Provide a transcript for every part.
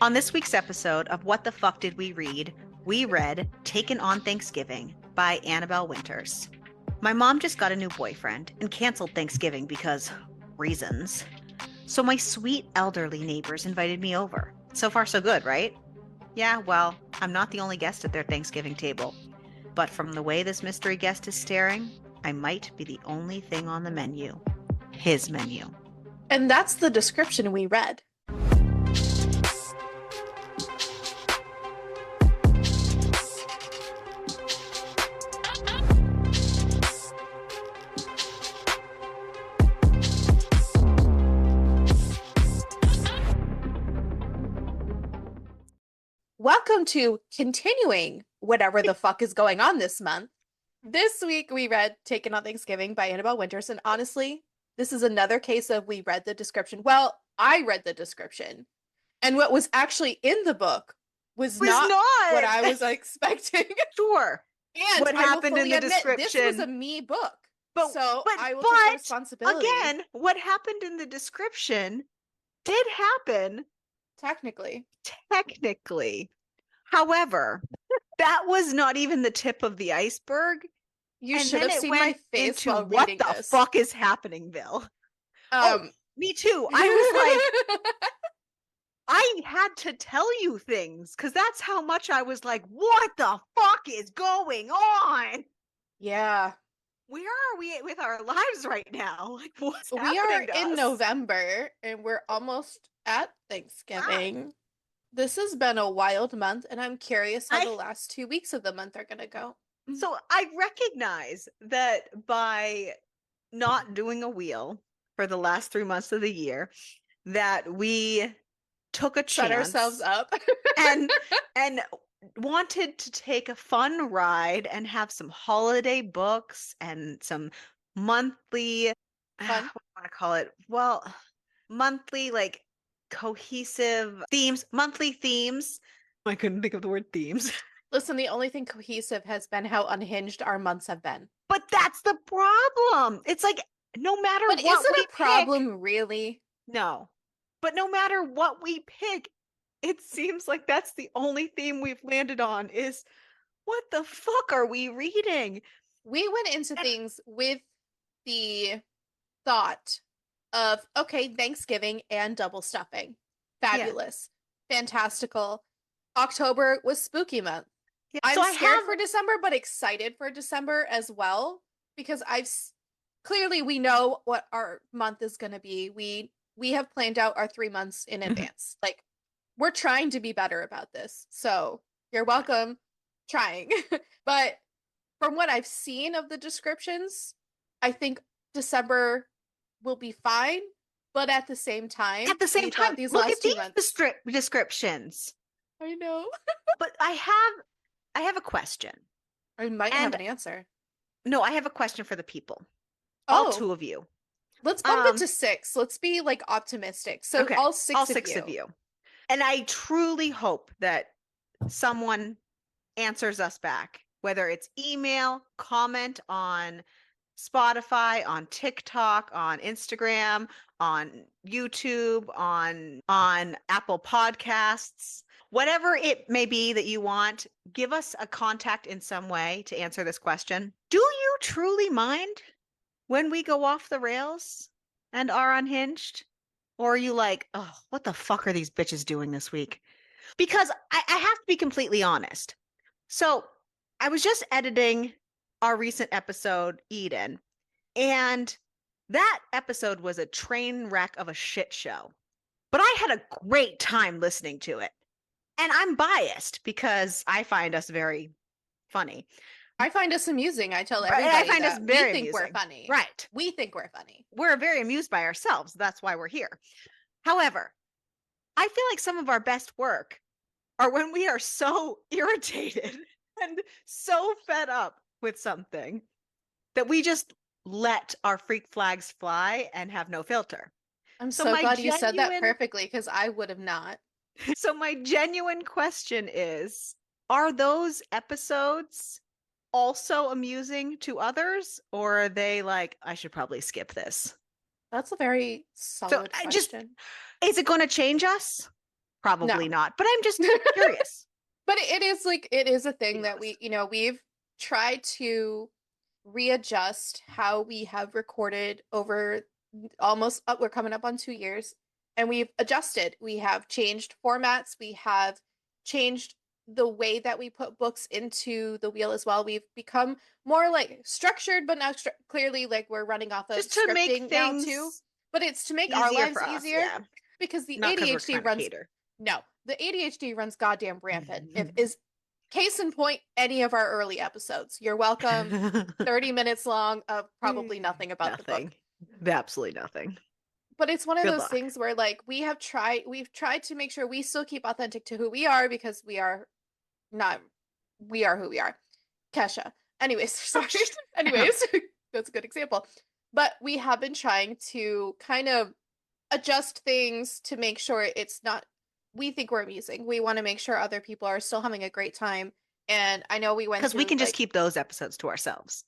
On this week's episode of What the Fuck Did We Read, we read Taken on Thanksgiving by Annabelle Winters. My mom just got a new boyfriend and canceled Thanksgiving because reasons. So my sweet elderly neighbors invited me over. So far, so good, right? Yeah, well, I'm not the only guest at their Thanksgiving table. But from the way this mystery guest is staring, I might be the only thing on the menu. His menu. And that's the description we read. Welcome to continuing whatever the fuck is going on this month. This week we read Taken on Thanksgiving by Annabelle Winters, and honestly, this is another case of we read the description. Well, I read the description, and what was actually in the book was not what I was expecting. Sure. And what happened in the description? This was a me book, but I will take responsibility. Again, what happened in the description did happen. Technically. However, that was not even the tip of the iceberg. You should have seen my face while reading this. What the fuck is happening, Bill? Me too. I was like, I had to tell you things because that's how much I was like, what the fuck is going on? Yeah. Where are we with our lives right now? Like, what's happening to us? We are in us? November and we're almost at Thanksgiving. Wow. This has been a wild month, and I'm curious how the last 2 weeks of the month are going to go. So I recognize that by not doing a wheel for the last 3 months of the year, that we took a chance, set ourselves up, and wanted to take a fun ride and have some holiday books and some monthly, what do I want to call it? Well, monthly, like, cohesive themes, monthly themes. I couldn't think of the word themes. Listen, the only thing cohesive has been how unhinged our months have been. But that's the problem. It's like, no matter what we pick. But is it a problem, really? No. But no matter what we pick, it seems like that's the only theme we've landed on is, what the fuck are we reading? We went into things with the thought of, okay, Thanksgiving and double stuffing. Fabulous. Yeah. Fantastical. October was spooky month. Yeah, I'm scared for December, but excited for December as well, because clearly we know what our month is going to be. We have planned out our 3 months in advance. Like, we're trying to be better about this. So you're welcome trying. But from what I've seen of the descriptions, I think December will be fine, but at the same time, these look last at these descriptions. I know. But I have a question. I might have an answer. No, I have a question for the people. All two of you. Let's bump it to 6. Let's be like optimistic. So okay. all six of you. And I truly hope that someone answers us back, whether it's email, comment on Spotify, on TikTok, on Instagram, on YouTube, on Apple Podcasts, whatever it may be that you want, give us a contact in some way to answer this question. Do you truly mind when we go off the rails and are unhinged? Or are you like, oh, what the fuck are these bitches doing this week? Because I have to be completely honest. So I was just editing our recent episode, Eden, and that episode was a train wreck of a shit show. But I had a great time listening to it. And I'm biased because I find us very funny. I find us amusing. I tell everybody I find us very we think amusing. We're funny. Right. We think we're funny. We're very amused by ourselves. That's why we're here. However, I feel like some of our best work are when we are so irritated and so fed up with something that we just let our freak flags fly and have no filter. I'm so glad you said that perfectly, because I would have not. So my genuine question is, are those episodes also amusing to others, or are they like, I should probably skip this? That's a very solid question. Is it going to change us? Probably No. not, but I'm just curious. But it is like it is a thing that we've tried to readjust how we have recorded over almost we're coming up on 2 years, and we've adjusted. We have changed formats. We have changed the way that we put books into the wheel as well. We've become more like structured, but now clearly like we're running off of Just to make scripting now too. things But it's to make our easier lives for us. easier Yeah. because the Not because we're ADHD trying to runs cater. no, the ADHD runs goddamn rampant. If is case in point, any of our early episodes. You're welcome. 30 minutes long of probably nothing about the book. Nothing. Absolutely nothing. But it's one of Good those luck. things where like we've tried to make sure we still keep authentic to who we are because we are who we are. Kesha. Anyways, sorry. Anyways, that's a good example. But we have been trying to kind of adjust things to make sure it's not we think we're amusing. We want to make sure other people are still having a great time. And I know we went Because we through can just like keep those episodes to ourselves.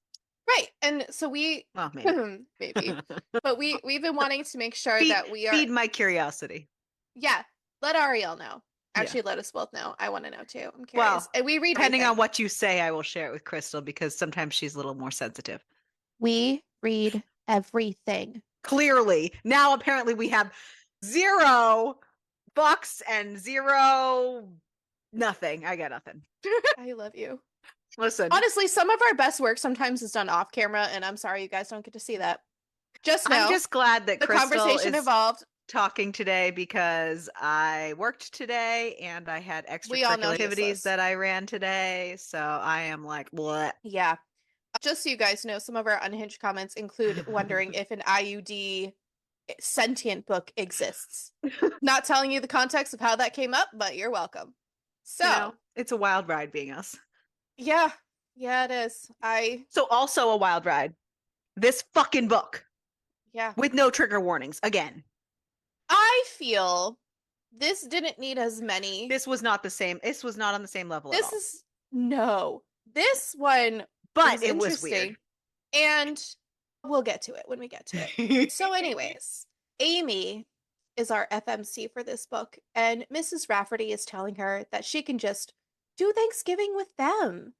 right. And so we Well, maybe. maybe. But we've been wanting to make sure feed, that we are feed my curiosity. yeah, let Ariel know. Actually, Yeah. let us both know. I want to know too. I'm Well, curious. And we read depending everything. on what you say, I will share it with Krystal because sometimes she's a little more sensitive. We read everything. Clearly. Now apparently we have 0 bucks and 0 nothing. I got nothing. I love you. Listen. Honestly, some of our best work sometimes is done off camera, and I'm sorry you guys don't get to see that. Just know I'm just glad that the Krystal conversation is evolved. talking today because I worked today and I had We all extracurricular know activities that I ran today. So I am like, what? yeah. Just so you guys know, some of our unhinged comments include wondering if an IUD sentient book exists. Not telling you the context of how that came up, but you're welcome. So, it's a wild ride being us. yeah. Yeah, it is. So also a wild ride. This fucking book. Yeah. With no trigger warnings again. I feel this didn't need as many. This was not the same. This was not on the same level at all. No. This one but it was weird. And we'll get to it when we get to it. So anyways, Amy is our FMC for this book, and Mrs. Rafferty is telling her that she can just do Thanksgiving with them.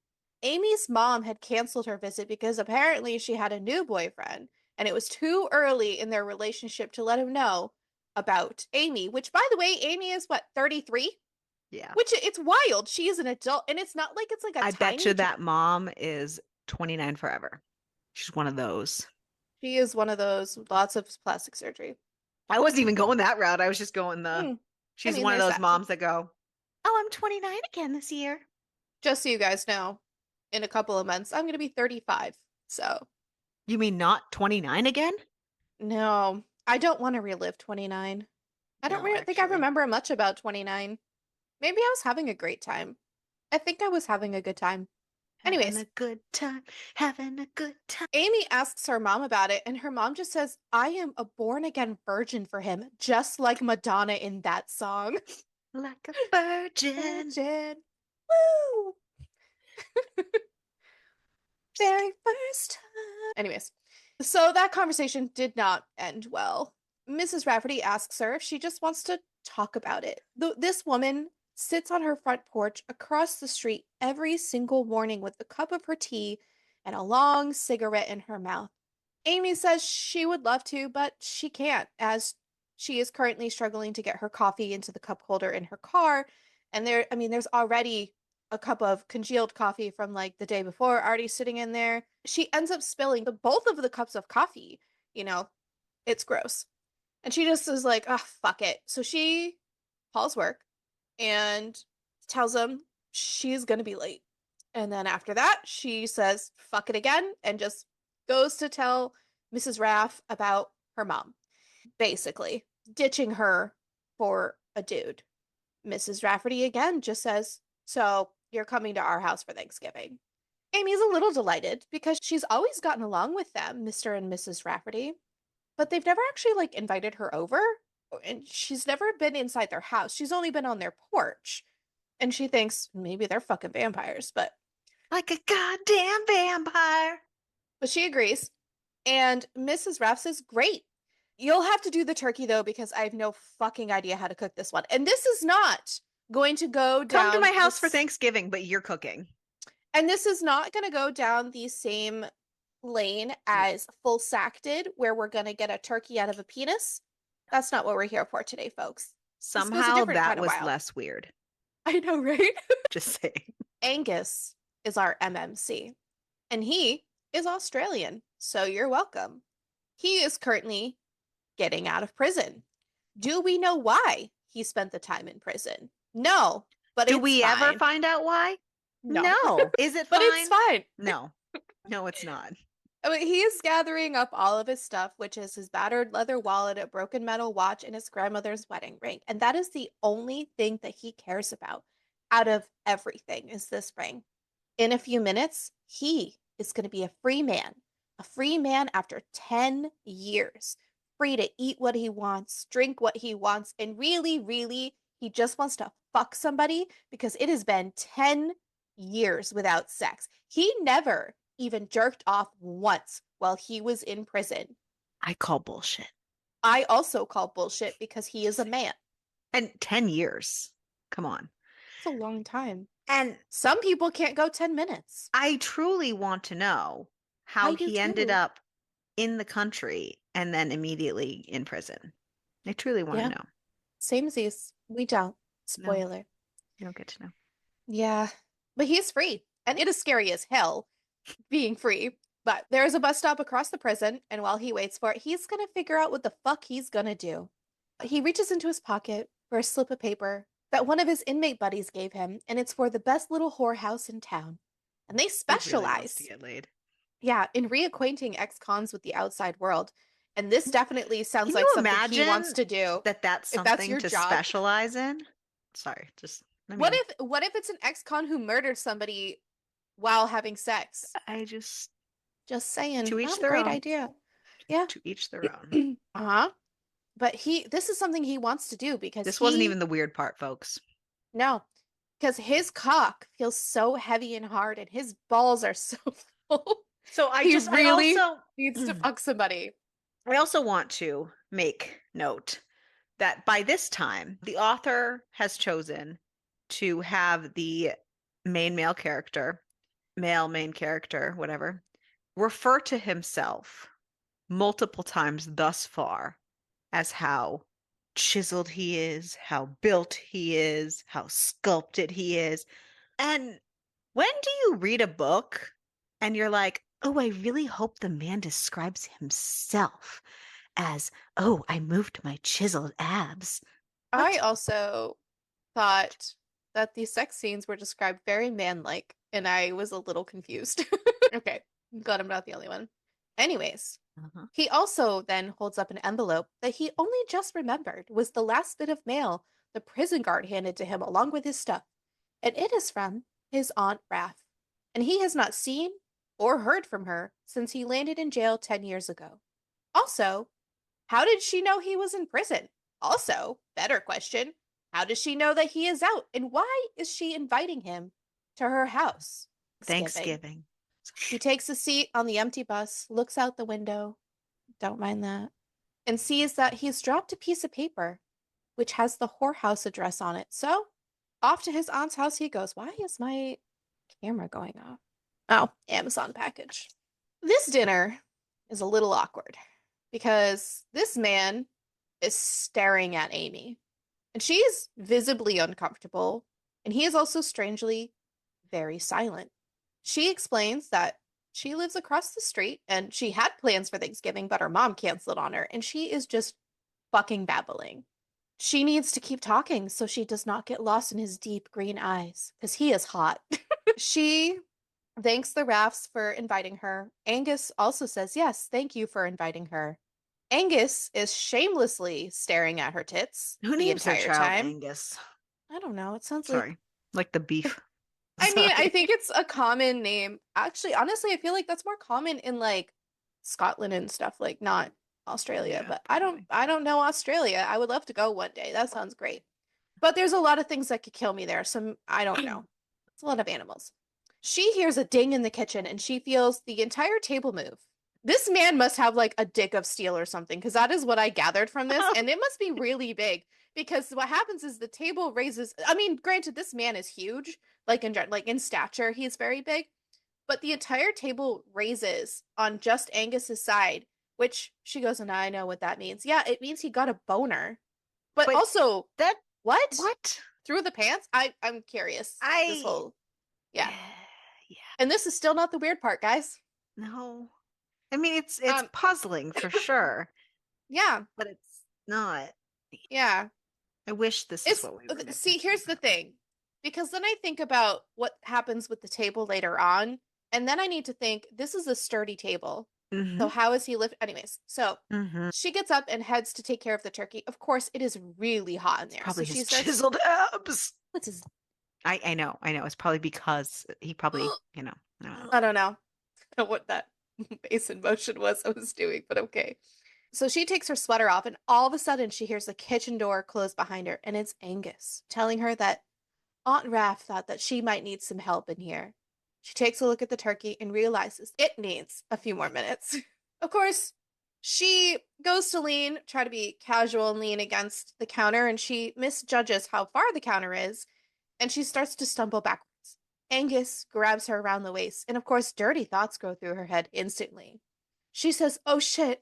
Amy's mom had canceled her visit because apparently she had a new boyfriend, and it was too early in their relationship to let him know about Amy, which by the way, Amy is what, 33? Yeah. Which it's wild. She is an adult, and it's not like it's like a I tiny bet you that mom is 29 forever. She's one of those. She is one of those, lots of plastic surgery. I wasn't even going that route. I was just going she's one of those moms that go, oh, I'm 29 again this year. Just so you guys know, in a couple of months, I'm going to be 35. So. You mean not 29 again? No, I don't want to relive 29. I don't think I remember much about 29. Maybe I was having a great time. I think I was having a good time. Anyways. Having a good time. Having a good time. Amy asks her mom about it, and her mom just says, I am a born-again virgin for him, just like Madonna in that song. Like a virgin. Woo! Very first time. Anyways, so that conversation did not end well. Mrs. Rafferty asks her if she just wants to talk about it. This woman sits on her front porch across the street every single morning with a cup of her tea and a long cigarette in her mouth. Amy says she would love to, but she can't, as she is currently struggling to get her coffee into the cup holder in her car. And there's already a cup of congealed coffee from like the day before already sitting in there. She ends up spilling both of the cups of coffee. It's gross. And she just is like, oh, fuck it. So she calls work and tells them she's going to be late. And then after that, she says, fuck it again, and just goes to tell Mrs. Raff about her mom, basically ditching her for a dude. Mrs. Rafferty again just says, so you're coming to our house for Thanksgiving. Amy's a little delighted because she's always gotten along with them, Mr. and Mrs. Rafferty, but they've never actually like invited her over, and she's never been inside their house. She's only been on their porch, and she thinks maybe they're fucking vampires, but like a goddamn vampire. But she agrees. And Mrs. Raff says, great. You'll have to do the turkey though, because I have no fucking idea how to cook this one. And this is not going to go Come to down my house for this, Thanksgiving, but you're cooking. and this is not going to go down the same lane as Full Sack did, where we're going to get a turkey out of a penis. That's not what we're here for today, folks. This goes a Somehow different that kind of was wild. less weird. I know, right? Just saying. Angus is our MMC, and he is Australian, so you're welcome. He is currently getting out of prison. Do we know why he spent the time in prison? No, but Do it's we ever fine. find out why? No. No. Is it But fine? it's fine. No. No, it's not. I mean, he is gathering up all of his stuff, which is his battered leather wallet, a broken metal watch, and his grandmother's wedding ring. And that is the only thing that he cares about out of everything is this ring. In a few minutes, he is going to be a free man after 10 years, free to eat what he wants, drink what he wants, and really, really, he just wants to fuck somebody because it has been 10 years without sex. He never even jerked off once while he was in prison. I call bullshit. I also call bullshit because he is a man. And 10 years. Come on. It's a long time. And Some people can't go 10 minutes. I truly want to know how I do he ended too. up in the country and then immediately in prison. I truly want to Yeah. know. Samesies. We don't. No, Spoiler. you don't get to know. Yeah. But he's free. And it is scary as hell being free. But there's a bus stop across the prison, and while he waits for it, he's gonna figure out what the fuck he's gonna do. He reaches into his pocket for a slip of paper that one of his inmate buddies gave him, and it's for the best little whorehouse in town. And they He really wants to specialize, get laid. yeah, in reacquainting ex-cons with the outside world. And this definitely sounds Can like you something he wants imagine to do. that that's If that's something your to job. specialize in? Sorry, just let me What know. if it's an ex-con who murdered somebody while having sex? I just Just saying, to each not a their great own. idea. Yeah. To each their own. Uh-huh. But this is something he wants to do because This wasn't even the weird part, folks. no, because his cock feels so heavy and hard and his balls are so full. So He really I also needs to fuck somebody. I also want to make note that by this time, the author has chosen to have the main male character, male main character, whatever, refer to himself multiple times thus far as how chiseled he is, how built he is, how sculpted he is. And when do you read a book and you're like, oh, I really hope the man describes himself as, oh, I moved my chiseled abs? I What? also thought that these sex scenes were described very man-like, and I was a little confused. Okay, I'm glad I'm not the only one. Anyways, Uh-huh. he also then holds up an envelope that he only just remembered was the last bit of mail the prison guard handed to him along with his stuff, and it is from his Aunt Raph. And he has not seen or heard from her since he landed in jail 10 years ago. Also, how did she know he was in prison? Also, better question, how does she know that he is out? And why is she inviting him to her house? Thanksgiving. He takes a seat on the empty bus, looks out the window, don't mind that, and sees that he's dropped a piece of paper which has the whorehouse address on it. So off to his aunt's house he goes. Why is my camera going off? Oh, Amazon package. This dinner is a little awkward because this man is staring at Amy, and she's visibly uncomfortable, and he is also strangely very silent. She explains that she lives across the street and she had plans for Thanksgiving, but her mom canceled on her, and she is just fucking babbling. She needs to keep talking so she does not get lost in his deep green eyes, because he is hot. She thanks the Rafts for inviting her. Angus also says, yes, thank you for inviting her. Angus is shamelessly staring at her tits Who the names their entire child time. Angus? I don't know. It sounds Sorry. Like the beef. I mean, I Sorry. think it's a common name. Actually, honestly, I feel like that's more common in like Scotland and stuff, like not Australia, Yeah, but probably. I don't know Australia. I would love to go one day. That sounds great. But there's a lot of things that could kill me there. Some I don't know. It's a lot of animals. She hears a ding in the kitchen and she feels the entire table move. This man must have like a dick of steel or something, because that is what I gathered from this, and it must be really big. Because what happens is the table raises. I mean, granted, this man is huge, like in stature, he's very big, but the entire table raises on just Angus's side, which she goes, and I know what that means. Yeah, it means he got a boner. But But also, that what? what? Through the pants? I'm curious. This I whole yeah. yeah, And this is still not the weird part, guys. no. I mean, it's Um, puzzling for sure, yeah, but it's not. yeah. I wish this is It's what we were see, nitpicking here's the about. thing. Because then I think about what happens with the table later on, and then I need to think this is a sturdy table. So Mm-hmm. how is he lift anyways? So Mm-hmm. she gets up and heads to take care of the turkey. Of course, it is really hot in It's there. So probably she his starts chiseled abs. what's his I know. It's probably because he probably, I don't know. I don't know what that base in motion was I was doing, but okay. So she takes her sweater off, and all of a sudden she hears the kitchen door close behind her, and it's Angus telling her that Aunt Raph thought that she might need some help in here. She takes a look at the turkey and realizes it needs a few more minutes. Of course, she goes to try to be casual and lean against the counter, and she misjudges how far the counter is, and she starts to stumble backwards. Angus grabs her around the waist, and of course, dirty thoughts go through her head instantly. She says, "Oh shit,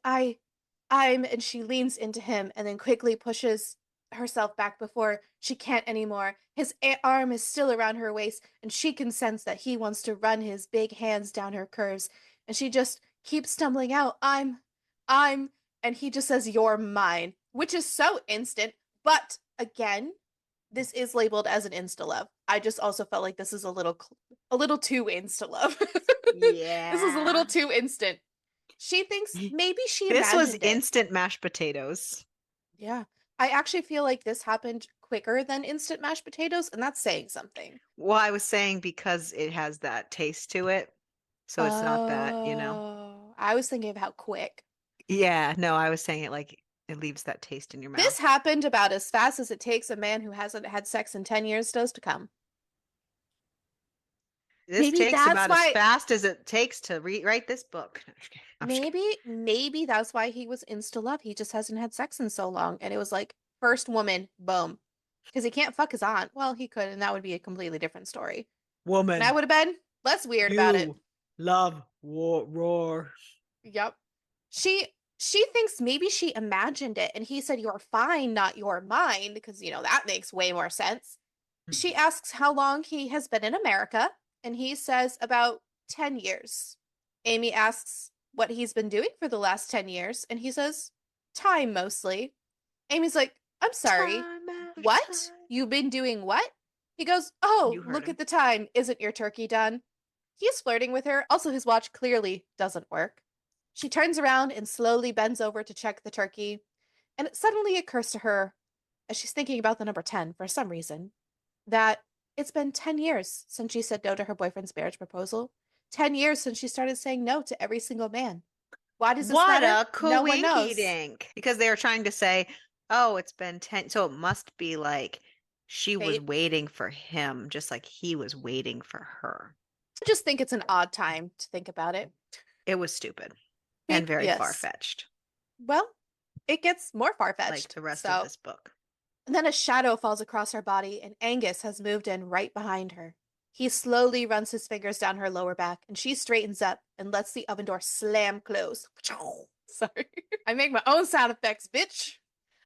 and she leans into him and then quickly pushes herself back before she can't anymore. His arm is still around her waist, and she can sense that he wants to run his big hands down her curves, and she just keeps stumbling out, I'm, and he just says, "You're mine," which is so instant, but again, this is labeled as an insta love. I just also felt like this is a little too insta love. This is a little Yeah. too instant. She thinks maybe she This was imagined it. instant mashed potatoes. Yeah. I actually feel like this happened quicker than instant mashed potatoes, and that's saying something. Well, I was saying because it has that taste to it. So it's not that. Oh, I was thinking of how quick. Yeah, no, I was saying it like it leaves that taste in your This mouth. happened about as fast as it takes a man who hasn't had sex in 10 years does to come. This Maybe takes that's about as why fast as it takes to rewrite this book. I'm just kidding. maybe that's why he was insta love. He just hasn't had sex in so long, and it was like first woman, boom. Because he can't fuck his aunt. Well, he could, and that would be a completely different story. And I Woman, would have been less weird about it. you love war roar. Yep. She thinks maybe she imagined it and he said you're fine, not your mind, because that makes way more sense. She asks how long he has been in America, and he says about 10 years. Amy asks what he's been doing for the last 10 years, and he says time mostly. Amy's like, "I'm sorry. Time after What? time. You've been doing what?" He goes, "Oh, You heard look at him. the time. Isn't your turkey done?" He's flirting with her. Also, his watch clearly doesn't work. She turns around and slowly bends over to check the turkey, and it suddenly occurs to her, as she's thinking about the number 10 for some reason, that it's been 10 years since she said no to her boyfriend's marriage proposal. 10 years since she started saying no to every single man. Why does this What matter? a No one coinky knows. dink. Because they were trying to say, oh, it's been 10. So it must be like she was Fate. waiting for him, just like he was waiting for her. I just think it's an odd time to think about it. It was stupid and very Yes. far-fetched, Well, it gets more far like fetched. the rest of So this book. and then a shadow falls across her body, and Angus has moved in right behind her. He slowly runs his fingers down her lower back, and she straightens up and lets the oven door slam close. Sorry. I make my own sound effects, bitch.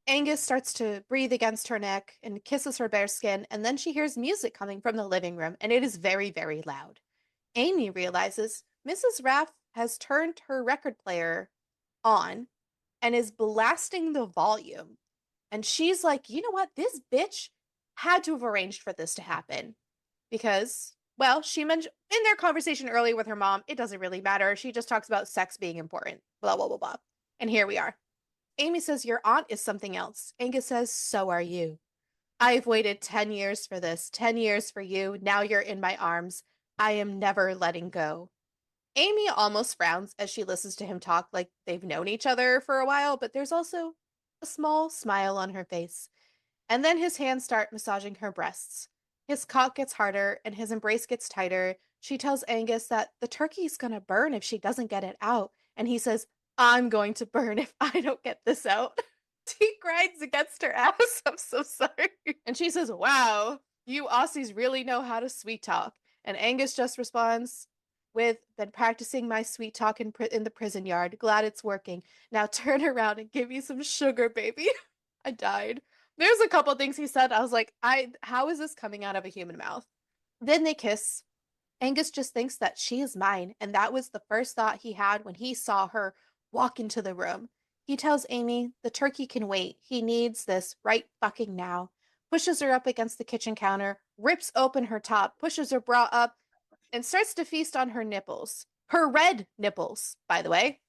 Angus starts to breathe against her neck and kisses her bare skin, and then she hears music coming from the living room, and it is very, very loud. Amy realizes Mrs. Raff has turned her record player on and is blasting the volume. And she's like, you know what? This bitch had to have arranged for this to happen. Because, well, she mentioned in their conversation earlier with her mom, it doesn't really matter. She just talks about sex being important, blah, blah, blah, blah. And here we are. Amy says, your aunt is something else. Angus says, so are you. I've waited 10 years for this, 10 years for you. Now you're in my arms. I am never letting go. Amy almost frowns as she listens to him talk like they've known each other for a while, but there's also a small smile on her face. And then his hands start massaging her breasts. His cock gets harder and his embrace gets tighter. She tells Angus that the turkey's gonna burn if she doesn't get it out, And he says, I'm going to burn if I don't get this out. He grinds against her ass. I'm so sorry. And she says, wow, you Aussies really know how to sweet talk. And Angus just responds with, been practicing my sweet talk in the prison yard. Glad it's working. Now turn around and give me some sugar, baby. I died. There's a couple things he said. I was like, how is this coming out of a human mouth? Then they kiss. Angus just thinks that she is mine, and that was the first thought he had when he saw her walk into the room. He tells Amy the turkey can wait. He needs this right fucking now. Pushes her up against the kitchen counter, rips open her top, pushes her bra up, and starts to feast on her nipples. Her red nipples, by the way.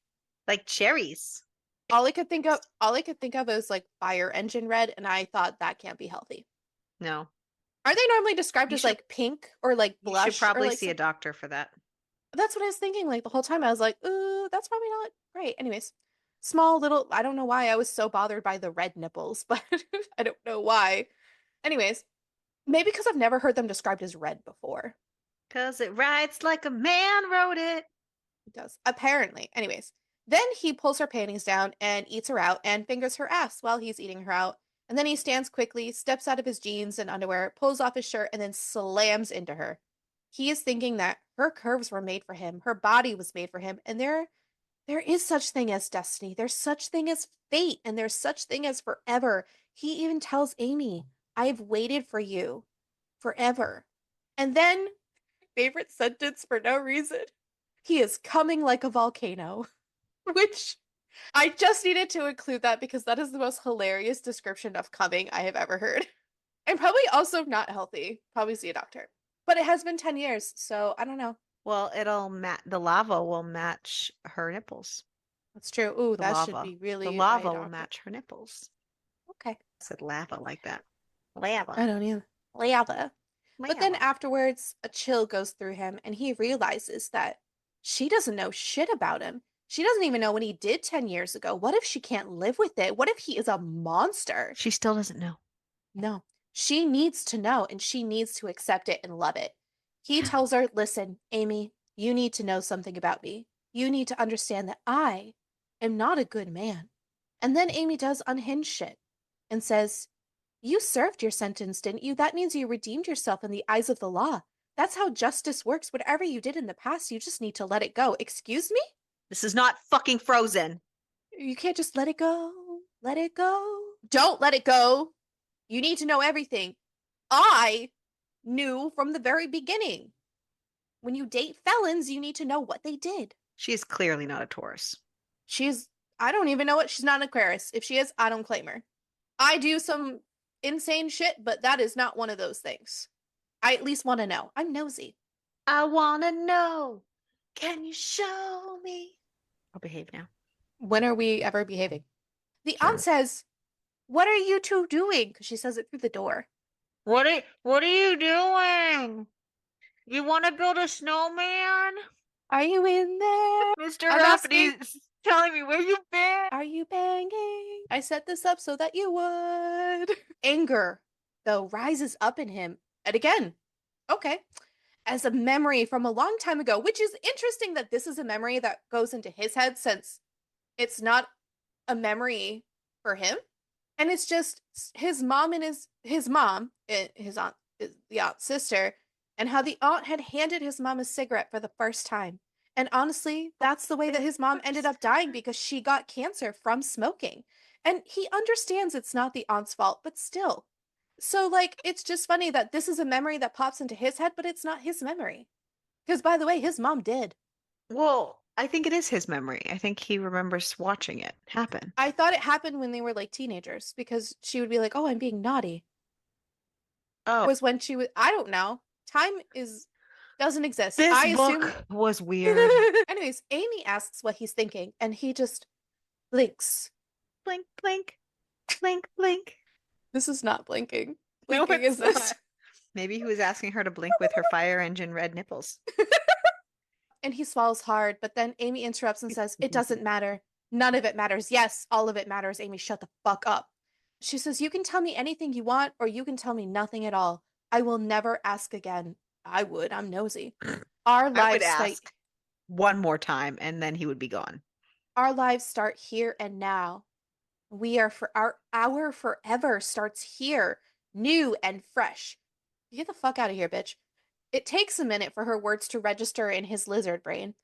Like cherries. All I could think of is like fire engine red, and I thought that can't be healthy. No. Are they normally described as like pink or like blush? You should probably or like see a doctor for that. That's what I was thinking like the whole time. I was like, ooh, that's probably not great. Anyways, small little, I don't know why I was so bothered by the red nipples, but I don't know why. Anyways, maybe because I've never heard them described as red before. Because it writes like a man wrote it. It does. Apparently. Anyways, then he pulls her panties down and eats her out and fingers her ass while he's eating her out. And then he stands quickly, steps out of his jeans and underwear, pulls off his shirt, and then slams into her. He is thinking that her curves were made for him, her body was made for him, and there is such thing as destiny. There's such thing as fate, and there's such thing as forever. He even tells Amy, I've waited for you forever. And then, favorite sentence for no reason, he is coming like a volcano, which I just needed to include that because that is the most hilarious description of coming I have ever heard. And probably also not healthy. Probably see a doctor. But it has been 10 years, so I don't know. Well, the lava will match her nipples. That's true. Ooh, The that lava. should be really The by a lava will doctor. match her nipples. Okay. I said lava like that. Lava. I don't either. Lava. But then Lava. afterwards, a chill goes through him and he realizes that she doesn't know shit about him. She doesn't even know what he did 10 years ago. What if she can't live with it? What if he is a monster? She still doesn't know. No, she needs to know and she needs to accept it and love it. He tells her, listen, Amy, you need to know something about me. You need to understand that I am not a good man. And then Amy does unhinged shit and says, you served your sentence, didn't you? That means you redeemed yourself in the eyes of the law. That's how justice works. Whatever you did in the past, you just need to let it go. Excuse me? This is not fucking Frozen. You can't just let it go. Let it go. Don't let it go. You need to know everything. I knew from the very beginning. When you date felons, you need to know what they did. She is clearly not a Taurus. I don't even know what, she's not an Aquarius. If she is, I don't claim her. I do some insane shit, but that is not one of those things. I at least want to know. I'm nosy. I want to know. Can you show me? I'll behave now. When are we ever behaving? The aunt says, what are you two doing? Because she says it through the door. What are you doing? You want to build a snowman? Are you in there? Mr. Rafferty's telling me where you've been. Are you banging? I set this up so that you would. Anger, though, rises up in him. And again, okay, as a memory from a long time ago, which is interesting that this is a memory that goes into his head since it's not a memory for him. And it's just his mom and his aunt, the aunt's sister, and how the aunt had handed his mom a cigarette for the first time. And honestly, that's the way that his mom ended up dying because she got cancer from smoking. And he understands it's not the aunt's fault, but still. So, like, it's just funny that this is a memory that pops into his head, but it's not his memory. Because, by the way, his mom did. Well, I think it is his memory. I think he remembers watching it happen. I thought it happened when they were, like, teenagers because she would be like, oh, I'm being naughty. Oh. Was when she was, I don't know. Time doesn't exist. This book was weird. Anyways, Amy asks what he's thinking, and he just blinks. Blink, blink, blink, blink. This is not blinking. Blinking is this. Maybe he was asking her to blink with her fire engine red nipples. And he swallows hard, but then Amy interrupts and says, it doesn't matter. None of it matters. Yes, all of it matters. Amy, shut the fuck up. She says, you can tell me anything you want, or you can tell me nothing at all. I will never ask again. I would. I'm nosy. Our lives. I would ask one more time, and then he would be gone. Our lives start here and now. We are for our forever starts here, new and fresh. Get the fuck out of here, bitch. It takes a minute for her words to register in his lizard brain.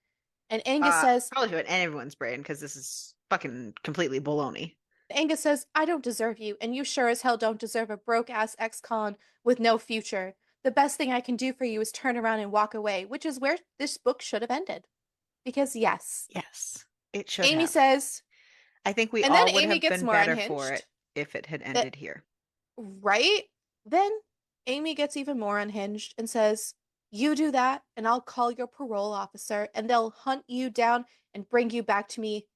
And Probably should in everyone's brain because this is fucking completely baloney. Angus says, I don't deserve you, and you sure as hell don't deserve a broke-ass ex-con with no future. The best thing I can do for you is turn around and walk away, which is where this book should have ended. Because yes, Yes, it should Amy have. says, I think we and then all would Amy have gets been more better for unhinged. it if it had That ended here. right? Then Amy gets even more unhinged and says, you do that, and I'll call your parole officer, and they'll hunt you down and bring you back to me.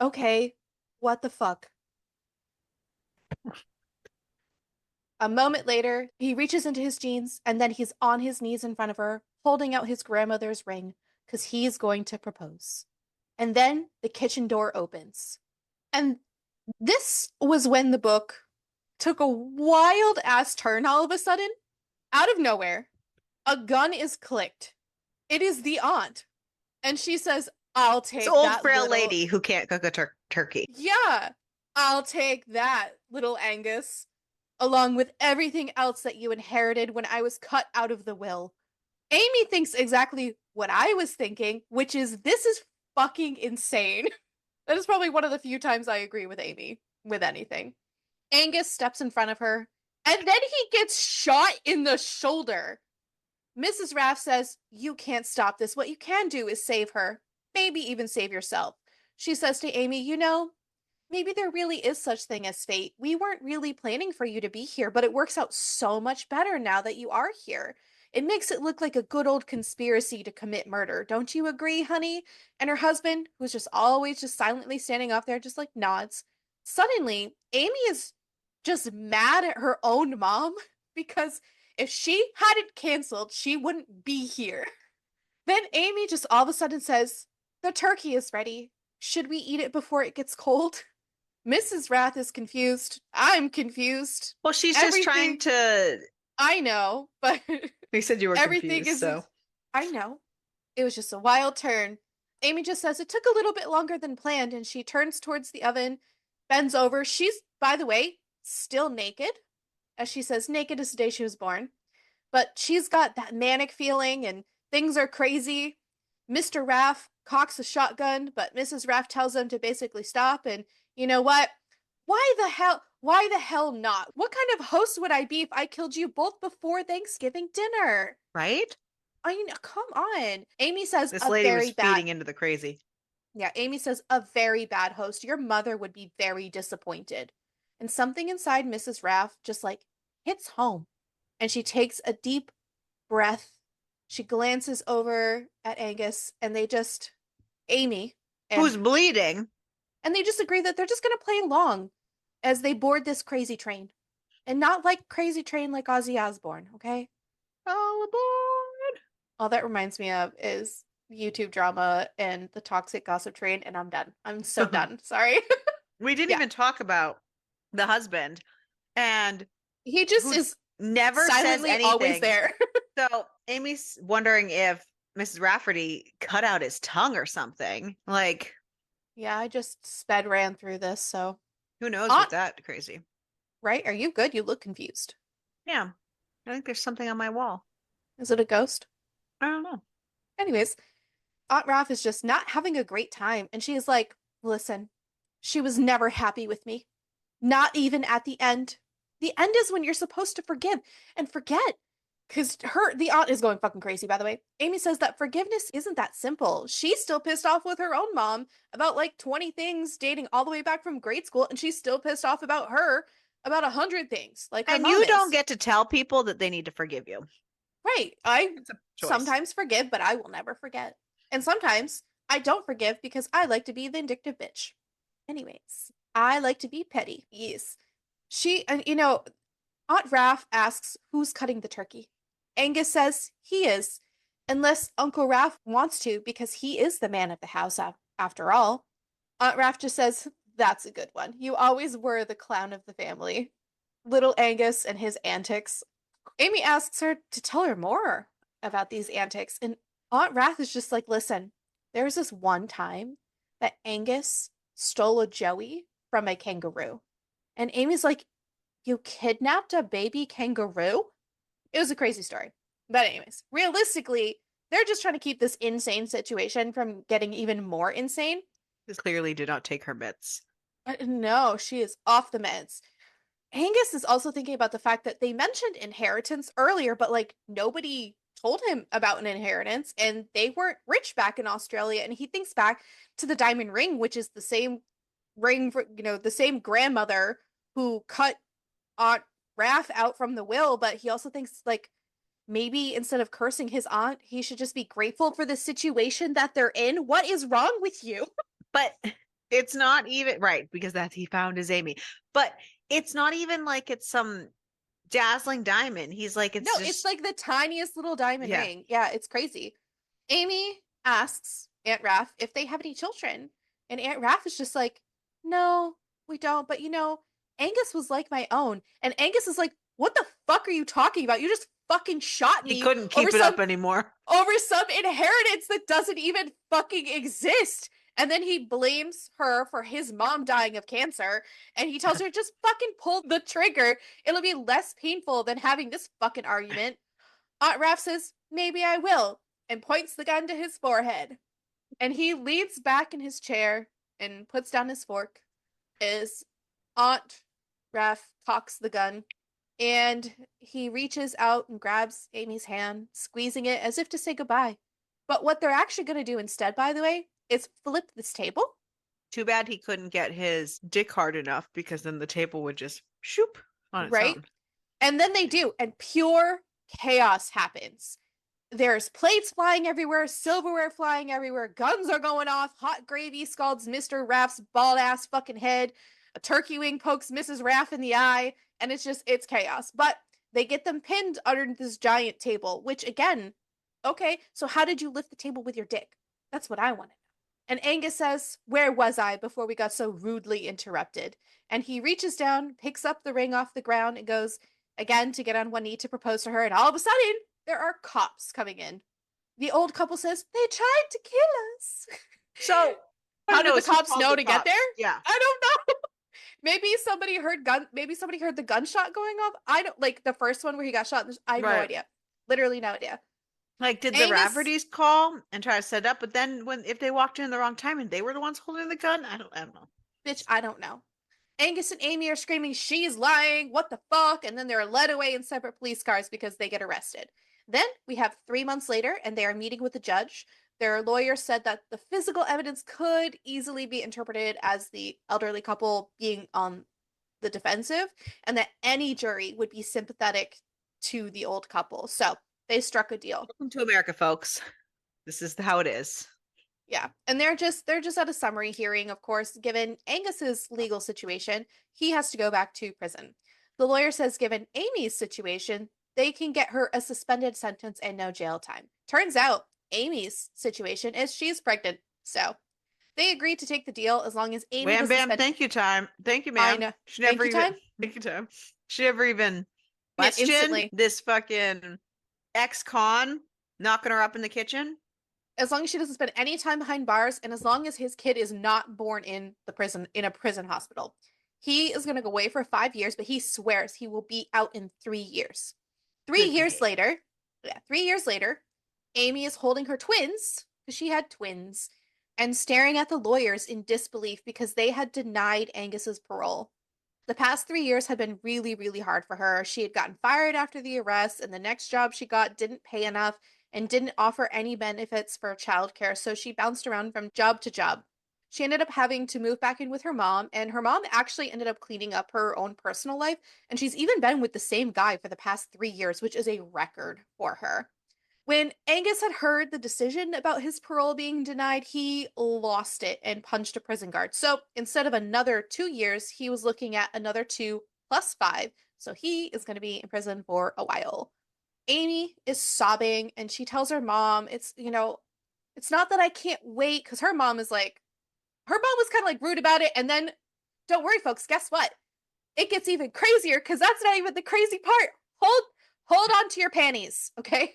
Okay, what the fuck? A moment later, he reaches into his jeans, and then he's on his knees in front of her, holding out his grandmother's ring, because he's going to propose. And then the kitchen door opens. And this was when the book took a wild ass turn all of a sudden. Out of nowhere, a gun is clicked. It is the aunt. And she says, I'll It's take old that frail little. lady who can't cook a turkey. Yeah, I'll take that, little Angus, along with everything else that you inherited when I was cut out of the will. Amy thinks exactly what I was thinking, which is this is fucking insane. That is probably one of the few times I agree with Amy with anything. Angus steps in front of her, and then he gets shot in the shoulder. Mrs. Raff says, you can't stop this. What you can do is save her. Maybe even save yourself. She says to Amy, you know, maybe there really is such thing as fate. We weren't really planning for you to be here, but it works out so much better now that you are here. It makes it look like a good old conspiracy to commit murder. Don't you agree, honey? And her husband, who's just always just silently standing off there, just like nods. Suddenly, Amy is just mad at her own mom because if she had it canceled, she wouldn't be here. Then Amy just all of a sudden says, the turkey is ready. Should we eat it before it gets cold? Mrs. Wrath is confused. I'm confused. Well, she's just trying Everything to. I know, but You said you were everything confused, is. so. I know. It was just a wild turn. Amy just says it took a little bit longer than planned, and she turns towards the oven, bends over. She's, by the way, still naked, as she says, naked as the day she was born. But she's got that manic feeling, and things are crazy. Mr. Raff cocks a shotgun, but Mrs. Raff tells him to basically stop. And you know what? Why the hell? Why the hell not? What kind of host would I be if I killed you both before Thanksgiving dinner? Right? I mean, come on. Amy says This a lady was very bad. feeding into the crazy. Yeah, Amy says a very bad host. Your mother would be very disappointed. And something inside Mrs. Raff just like hits home. And she takes a deep breath. She glances over at Angus and Amy, Who's and bleeding? they just agree that they're just going to play along as they board this crazy train. And not like crazy train like Ozzy Osbourne, okay? All aboard. All that reminds me of is YouTube drama and the toxic gossip train, and I'm done. I'm so done. Sorry. We didn't Yeah. even talk about the husband and He just who is never says silently always anything. there. So Amy's wondering if Mrs. Rafferty cut out his tongue or something. Like, Yeah, I just sped ran through this, so. who knows Aunt, with that crazy? right? Are you good? You look confused. Yeah. I think there's something on my wall. Is it a ghost? I don't know. Anyways, Aunt Raph is just not having a great time, and she is like, listen, she was never happy with me. Not even at the end. The end is when you're supposed to forgive and forget. Because the aunt is going fucking crazy, by the way. Amy says that forgiveness isn't that simple. She's still pissed off with her own mom about like 20 things dating all the way back from grade school, and she's still pissed off about her about 100 things, like her And mom you don't is. get to tell people that they need to forgive you. Right. I It's a choice. sometimes forgive, but I will never forget. And sometimes I don't forgive because I like to be the vindictive bitch. Anyways, I like to be petty. Yes. And Aunt Raph asks who's cutting the turkey. Angus says he is, unless Uncle Raph wants to, because he is the man of the house after all. Aunt Raph just says, that's a good one. You always were the clown of the family. Little Angus and his antics. Amy asks her to tell her more about these antics, and Aunt Raph is just like, listen, there was this one time that Angus stole a Joey from a kangaroo. And Amy's like, you kidnapped a baby kangaroo? It was a crazy story. But anyways, realistically, they're just trying to keep this insane situation from getting even more insane. This clearly did not take her meds. No, she is off the meds. Angus is also thinking about the fact that they mentioned inheritance earlier, but like nobody told him about an inheritance and they weren't rich back in Australia. And he thinks back to the diamond ring, which is the same ring for, the same grandmother who cut Aunt Raph out from the will. But he also thinks like maybe instead of cursing his aunt, he should just be grateful for the situation that they're in. What is wrong with you? But it's not even right because that he found his Amy. But it's not even like it's some dazzling diamond. He's like, No, it's like the tiniest little diamond ring. Yeah, it's crazy. Amy asks Aunt Raph if they have any children. And Aunt Raph is just like, no, we don't. But Angus was like my own. And Angus is like, what the fuck are you talking about? You just fucking shot me. He couldn't keep it up anymore. Over some inheritance that doesn't even fucking exist. And then he blames her for his mom dying of cancer. And he tells her, just fucking pull the trigger. It'll be less painful than having this fucking argument. Aunt Raph says, maybe I will, and points the gun to his forehead. And he leans back in his chair and puts down his fork as Aunt Raph cocks the gun. And he reaches out and grabs Amy's hand, squeezing it as if to say goodbye. But what they're actually going to do instead, by the way, is flip this table. Too bad he couldn't get his dick hard enough because then the table would just shoop on its own. And then they do, and pure chaos happens. There's plates flying everywhere, silverware flying everywhere, guns are going off, hot gravy scalds Mr. Raff's bald ass fucking head, a turkey wing pokes Mrs. Raff in the eye, and it's chaos. But they get them pinned under this giant table, which again, okay, so how did you lift the table with your dick? That's what I want to know. And Angus says, where was I before we got so rudely interrupted? And he reaches down, picks up the ring off the ground, and goes again to get on one knee to propose to her. And all of a sudden, there are cops coming in. The old couple says, they tried to kill us. So, how did the cops know to get there? Yeah. I don't know. Maybe somebody heard the gunshot going off. I don't, like the first one where he got shot. I have no idea. Literally no idea. Like, did the Raffertys call and try to set up? But then if they walked in the wrong time and they were the ones holding the gun, I don't know. Bitch, I don't know. Angus and Amy are screaming, she's lying, what the fuck? And then they're led away in separate police cars because they get arrested. Then we have 3 months later and they are meeting with the judge. Their lawyer said that the physical evidence could easily be interpreted as the elderly couple being on the defensive and that any jury would be sympathetic to the old couple. So they struck a deal. Welcome to America, folks. This is how it is. Yeah. And they're just at a summary hearing, of course. Given Angus's legal situation, he has to go back to prison. The lawyer says given Amy's situation, they can get her a suspended sentence and no jail time. Turns out Amy's situation is she's pregnant. So they agreed to take the deal as long as Amy was suspended. Thank you, time. Thank you, ma'am. I know. Thank you, time. She never even questioned this fucking ex-con knocking her up in the kitchen. As long as she doesn't spend any time behind bars and as long as his kid is not born in a prison hospital. He is going to go away for 5 years, but he swears he will be out in 3 years. 3 years later, 3 years later, Amy is holding her twins, because she had twins, and staring at the lawyers in disbelief because they had denied Angus's parole. The past 3 years had been really, really hard for her. She had gotten fired after the arrest, and the next job she got didn't pay enough and didn't offer any benefits for childcare, so she bounced around from job to job. She ended up having to move back in with her mom, and her mom actually ended up cleaning up her own personal life, and she's even been with the same guy for the past 3 years, which is a record for her. When Angus had heard the decision about his parole being denied, he lost it and punched a prison guard. So instead of another 2 years, he was looking at another 2 plus 5. So he is going to be in prison for a while. Amy is sobbing and she tells her mom, it's not that I can't wait, because her mom was kind of like rude about it. And then don't worry, folks, guess what? It gets even crazier because that's not even the crazy part. Hold on to your panties, okay?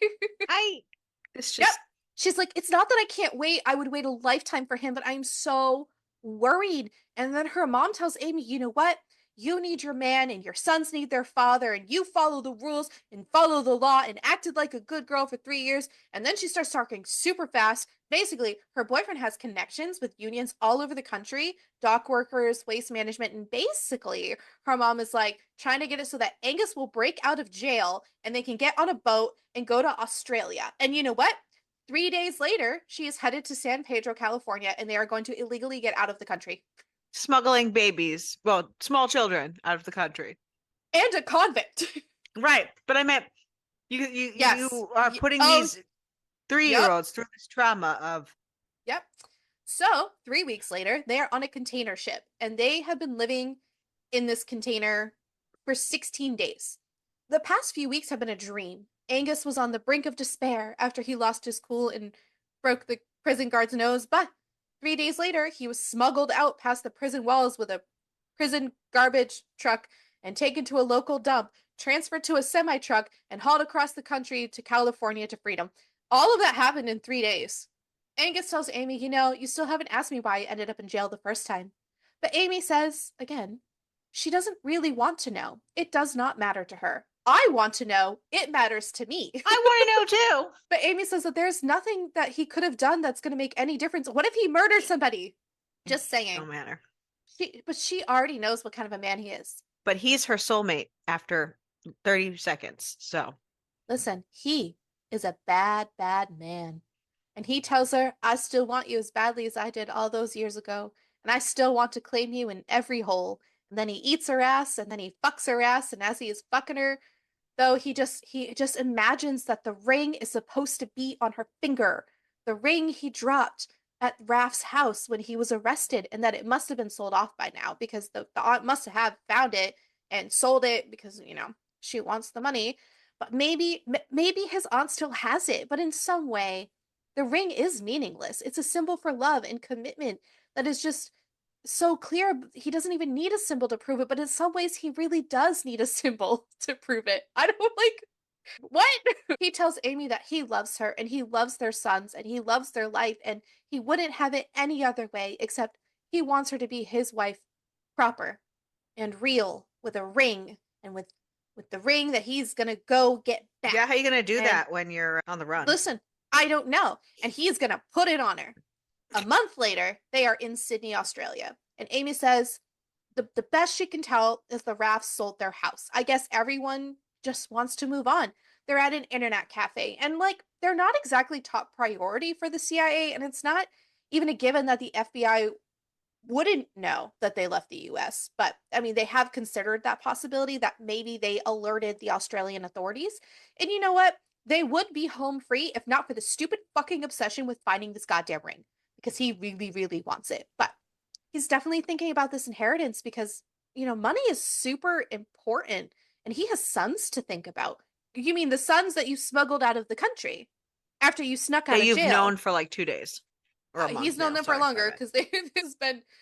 It's just She's like, it's not that I can't wait. I would wait a lifetime for him, but I'm so worried. And then her mom tells Amy, you know what? You need your man and your sons need their father, and you follow the rules and follow the law and acted like a good girl for 3 years. And then she starts talking super fast. Basically, her boyfriend has connections with unions all over the country, dock workers, waste management, and basically, her mom is like trying to get it so that Angus will break out of jail and they can get on a boat and go to Australia. And you know what? 3 days later, she is headed to San Pedro, California, and they are going to illegally get out of the country. Smuggling babies, well, small children out of the country. And a convict. Right. But I meant Yes. you are putting Oh, these yep. 3-year-olds through this trauma of Yep. So, 3 weeks later, they are on a container ship, and they have been living in this container for 16 days. The past few weeks have been a dream. Angus was on the brink of despair after he lost his cool and broke the prison guard's nose, but 3 days later, he was smuggled out past the prison walls with a prison garbage truck and taken to a local dump, transferred to a semi truck, and hauled across the country to California to freedom. All of that happened in 3 days. Angus tells Amy, you know, you still haven't asked me why I ended up in jail the first time. But Amy says, again, she doesn't really want to know. It does not matter to her. I want to know. It matters to me. I want to know too. But Amy says that there's nothing that he could have done that's going to make any difference. What if he murdered somebody? Just saying. Don't matter. But she already knows what kind of a man he is. But he's her soulmate after 30 seconds. So, Listen, he is a bad, bad man. And he tells her, I still want you as badly as I did all those years ago. And I still want to claim you in every hole. And then he eats her ass and then he fucks her ass. And as he is fucking her, though he just imagines that the ring is supposed to be on her finger. The ring he dropped at Raph's house when he was arrested, and that it must have been sold off by now because the aunt must have found it and sold it because, she wants the money. But maybe his aunt still has it, but in some way, the ring is meaningless. It's a symbol for love and commitment that is just so clear. He doesn't even need a symbol to prove it, but in some ways he really does need a symbol to prove it. I don't like what? He tells Amy that he loves her and he loves their sons and he loves their life and he wouldn't have it any other way except he wants her to be his wife proper and real with a ring and with the ring that he's going to go get back. yeah, how are you going to do And that when you're on the run? listen, I don't know. And he's going to put it on her. A month later, they are in Sydney, Australia. And Amy says the best she can tell is the Raphs sold their house. I guess everyone just wants to move on. They're at an internet cafe. And they're not exactly top priority for the CIA. And it's not even a given that the FBI wouldn't know that they left the US. But I mean, they have considered that possibility that maybe they alerted the Australian authorities. And you know what? They would be home free if not for the stupid fucking obsession with finding this goddamn ring because he really, really wants it. But he's definitely thinking about this inheritance because, money is super important and he has sons to think about. You mean the sons that you smuggled out of the country after you snuck out That of you've jail? known for like 2 days or a month He's known now. them for Sorry, longer my bad. because this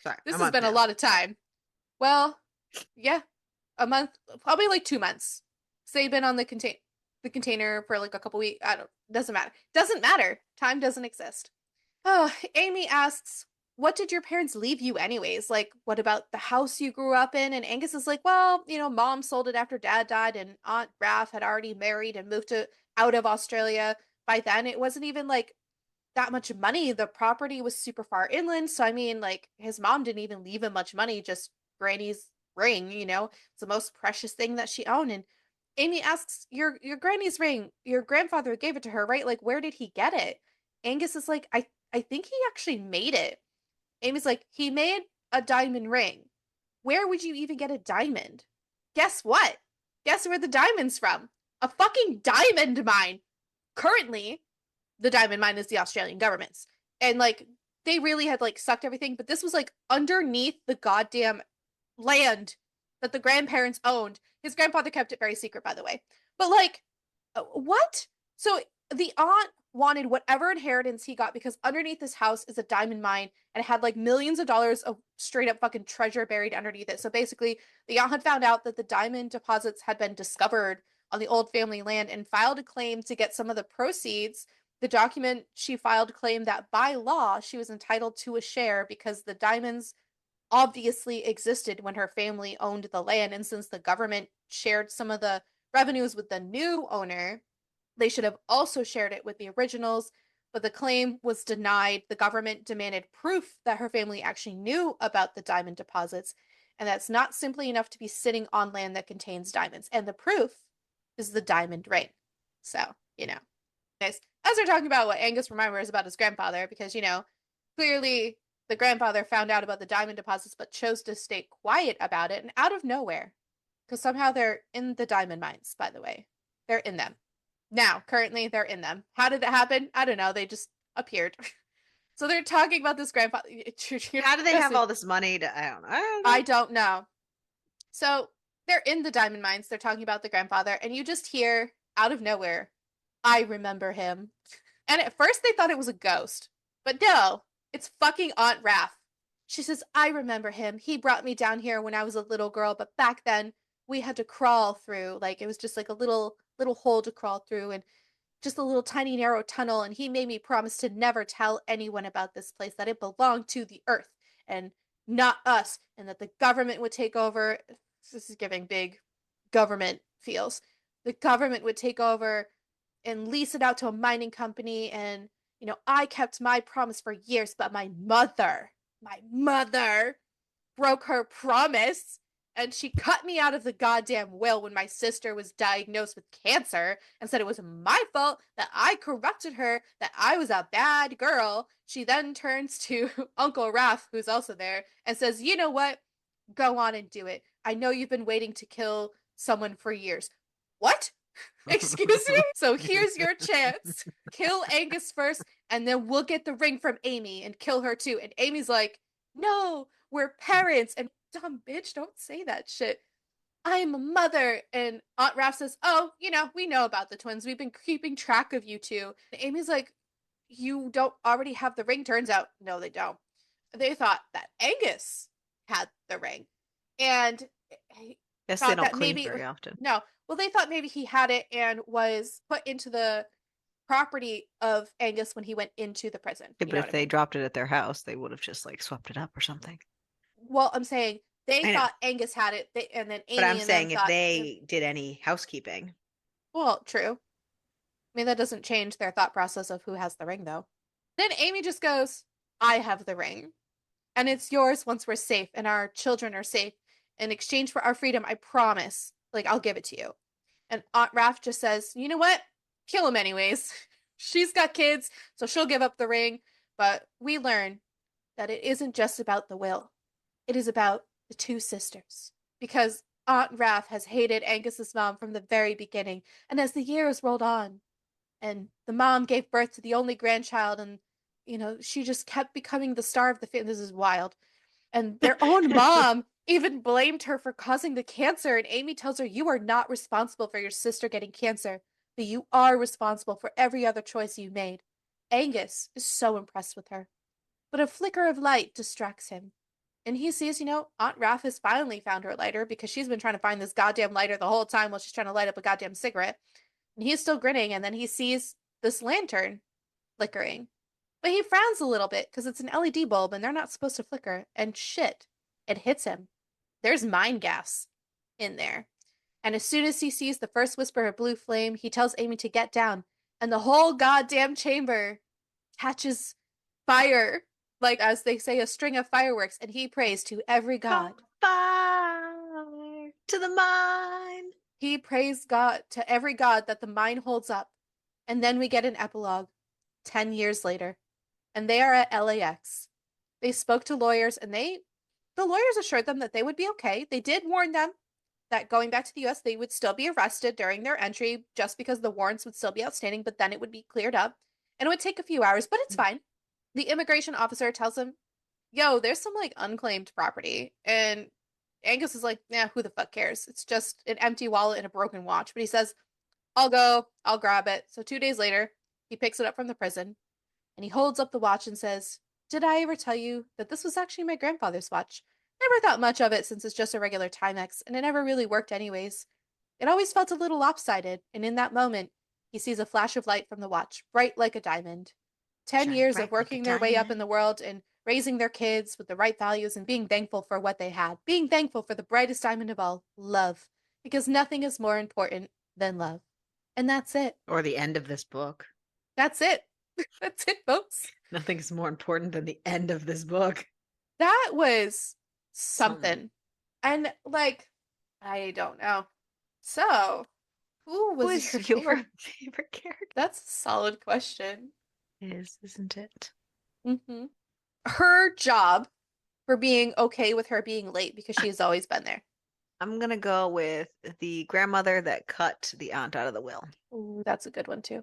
Sorry, this a has month been a now. lot of time. Well, yeah, a month, probably like 2 months. So they've been on the container for like a couple weeks. I don't. Doesn't matter. Doesn't matter. Time doesn't exist. Oh, Amy asks, what did your parents leave you anyways? Like, what about the house you grew up in? And Angus is like, well, mom sold it after dad died, and Aunt Raph had already married and moved to out of Australia. By then, it wasn't even like that much money. The property was super far inland. So, I mean, like, his mom didn't even leave him much money, just Granny's ring, it's the most precious thing that she owned. And Amy asks, your Granny's ring, your grandfather gave it to her, right? Like, where did he get it? Angus is like, I think he actually made it. Amy's like, he made a diamond ring. Where would you even get a diamond? Guess what? Guess where the diamond's from? A fucking diamond mine. Currently, the diamond mine is the Australian government's. And they really had sucked everything, but this was underneath the goddamn land that the grandparents owned. His grandfather kept it very secret, by the way. But what? So the aunt wanted whatever inheritance he got because underneath this house is a diamond mine and it had millions of dollars of straight up fucking treasure buried underneath it. So basically, the aunt had found out that the diamond deposits had been discovered on the old family land and filed a claim to get some of the proceeds The document she filed claimed that by law she was entitled to a share because the diamonds obviously existed when her family owned the land, and since the government shared some of the revenues with the new owner, they should have also shared it with the originals. But the claim was denied. The government demanded proof that her family actually knew about the diamond deposits, and that's not simply enough to be sitting on land that contains diamonds. And the proof is the diamond ring. So, nice. As they're talking about what Angus remembers about his grandfather, because, clearly the grandfather found out about the diamond deposits but chose to stay quiet about it, and out of nowhere, because somehow they're in the diamond mines, by the way. They're in them. Now, currently, they're in them. How did that happen? I don't know. They just appeared. So they're talking about this grandfather. How do they have all this money to, I don't know. I don't know. So they're in the diamond mines. They're talking about the grandfather, and you just hear out of nowhere, I remember him. And at first they thought it was a ghost, but no, it's fucking Aunt Raph. She says, I remember him. He brought me down here when I was a little girl, but back then we had to crawl through. Like, it was just like a little hole to crawl through, and just a little tiny narrow tunnel, and he made me promise to never tell anyone about this place, that it belonged to the earth and not us, and that the government would take over. This is giving big government feels. The government would take over and lease it out to a mining company, and I kept my promise for years, but my mother broke her promise, and she cut me out of the goddamn will when my sister was diagnosed with cancer, and said it was my fault, that I corrupted her, that I was a bad girl. She then turns to Uncle Raph, who's also there, and says, you know what? Go on and do it. I know you've been waiting to kill someone for years. What? Excuse me? So here's your chance. Kill Angus first, and then we'll get the ring from Amy and kill her too. And Amy's like, no, we're parents. And dumb bitch, don't say that shit. I'm a mother. And Aunt Raph says, oh, we know about the twins. We've been keeping track of you two. And Amy's like, you don't already have the ring? Turns out, no, they don't. They thought that Angus had the ring. And Guess thought they don't that clean maybe very often. no. Well, they thought maybe he had it and was put into the property of Angus when he went into the prison. Yeah, but if they dropped it at their house, they would have just like swept it up or something. Well, I'm saying they I know. thought Angus had it, and then Amy But I'm and saying them if thought. they did any housekeeping. Well, true. I mean, that doesn't change their thought process of who has the ring, though. Then Amy just goes, I have the ring. And it's yours once we're safe and our children are safe. In exchange for our freedom, I promise, like, I'll give it to you. And Aunt Raph just says, you know what? Kill him anyways. She's got kids, so she'll give up the ring. But we learn that it isn't just about the will. It is about the two sisters. Because Aunt Raph has hated Angus's mom from the very beginning. And as the years rolled on, and the mom gave birth to the only grandchild, and, she just kept becoming the star of the family. This is wild. And their own mom even blamed her for causing the cancer. And Amy tells her, you are not responsible for your sister getting cancer, but you are responsible for every other choice you made. Angus is so impressed with her. But a flicker of light distracts him. And he sees, Aunt Raph has finally found her lighter, because she's been trying to find this goddamn lighter the whole time while she's trying to light up a goddamn cigarette. And he's still grinning, and then he sees this lantern flickering. But he frowns a little bit because it's an LED bulb and they're not supposed to flicker. And shit, it hits him. There's mind gas in there. And as soon as he sees the first whisper of blue flame, he tells Amy to get down. And the whole goddamn chamber catches fire. Like, as they say, a string of fireworks. And he prays to every god. Fire to the mine. He prays God to every god that the mine holds up. And then we get an epilogue 10 years later. And they are at LAX. They spoke to lawyers, and the lawyers assured them that they would be okay. They did warn them that going back to the US, they would still be arrested during their entry, just because the warrants would still be outstanding, but then it would be cleared up. And it would take a few hours, but it's fine. The immigration officer tells them, yo, there's some like unclaimed property. And Angus is like, nah, who the fuck cares? It's just an empty wallet and a broken watch. But he says, I'll go, I'll grab it. So 2 days later, he picks it up from the prison. And he holds up the watch and says, did I ever tell you that this was actually my grandfather's watch? Never thought much of it since it's just a regular Timex, and it never really worked anyways. It always felt a little lopsided, and in that moment, He sees a flash of light from the watch, bright like a diamond. 10 Shine years bright of like a working their way up in diamond. the world and raising their kids with the right values and being thankful for what they had. Being thankful for the brightest diamond of all, love. Because nothing is more important than love. And that's it. Or the end of this book. That's it. That's it, folks. Nothing's more important than the end of this book. That was Something. something. And like, I don't know. So, who was Who's your your favorite? favorite character? That's a solid question. Isn't it? Hmm. Her job for being okay with her being late because she has always been there. I'm gonna go with the grandmother that cut the aunt out of the will. Ooh, that's a good one too.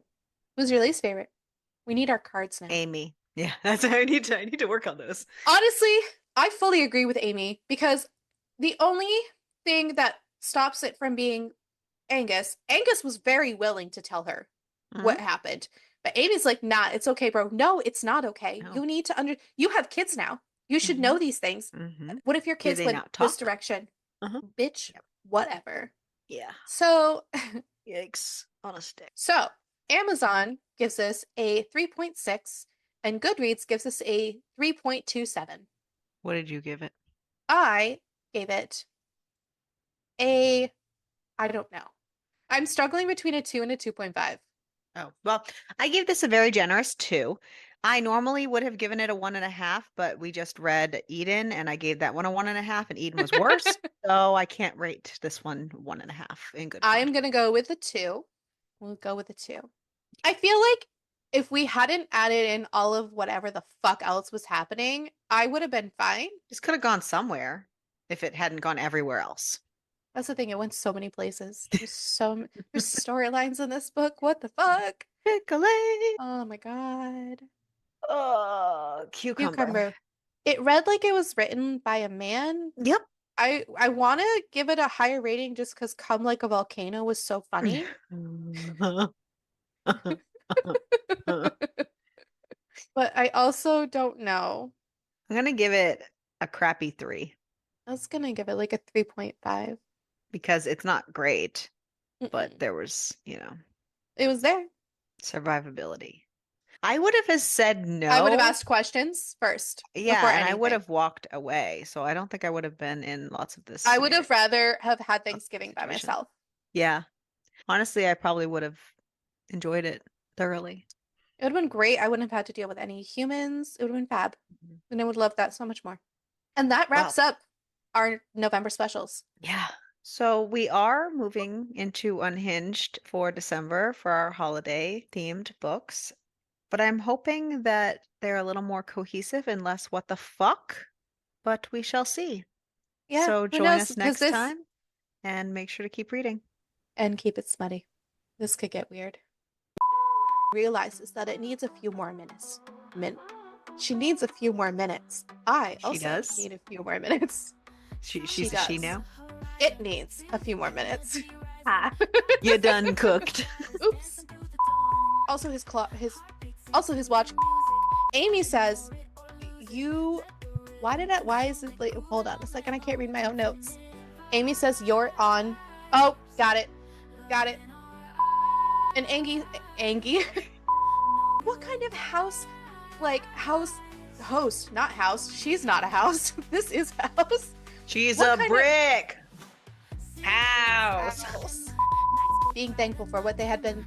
Who's your least favorite? We need our cards now. Amy. Yeah, that's I need to work on those. Honestly, I fully agree with Amy because the only thing that stops it from being Angus was very willing to tell her what happened. But Amy's like, nah, it's okay, bro. No, it's not okay. No. You need to you have kids now. You should know these things. What if your Do kids they went not this talk? direction? Uh-huh. Bitch, Yep. whatever. Yeah. So, Yikes on a stick. so Amazon gives us a 3.6 and Goodreads gives us a 3.27. What did you give it? I gave it a, I don't know. I'm struggling between a 2 and a 2.5. Oh, well, I gave this a very generous 2. I normally would have given it a 1.5, but we just read Eden and I gave that one a 1.5 and Eden was worse. So I can't rate this one 1.5 in good I'm content. going to go with a 2. We'll go with a 2. I feel like if we hadn't added in all of whatever the fuck else was happening, I would have been fine. This could have gone somewhere if it hadn't gone everywhere else. That's the thing. It went so many places. There's storylines in this book. What the fuck? Pickle-a. Oh my god. Oh, cucumber. Cucumber. It read like it was written by a man. Yep. I want to give it a higher rating just because Come Like a Volcano was so funny. But I also don't know. I'm gonna give it a crappy 3 I was gonna give it like a 3.5. because it's not great, but Mm-mm. there was, It was there. survivability. I would have said I would have no. asked questions first Yeah, before and I would anything. have walked away. So I don't think I would have been in lots of this I would have scenario rather have had Thanksgiving by situation. myself. Yeah. Honestly, I probably would have enjoyed it thoroughly. It would have been great. I wouldn't have had to deal with any humans. It would have been fab. And I would love that so much more. And that Well, wraps up our November specials. yeah. So we are moving into Unhinged for December for our holiday themed books, but I'm hoping that they're a little more cohesive and less what the fuck, but we shall see. Yeah, So who join knows? us Because next this time and make sure to keep reading. and keep it smutty. This could get weird. Realizes that it needs a few more minutes. She needs a few more minutes. I She also does? need a few more minutes. She's a does. she now? It needs a few more minutes. Ah. You done cooked. Oops. Also his watch. Amy says, why is it late? Hold on a second, I can't read my own notes. Amy says you're on. Oh, got it. And Angie, what kind of house host, not house. She's not a house. This is house. She's What a kind of- brick. House. Being thankful for what they had been.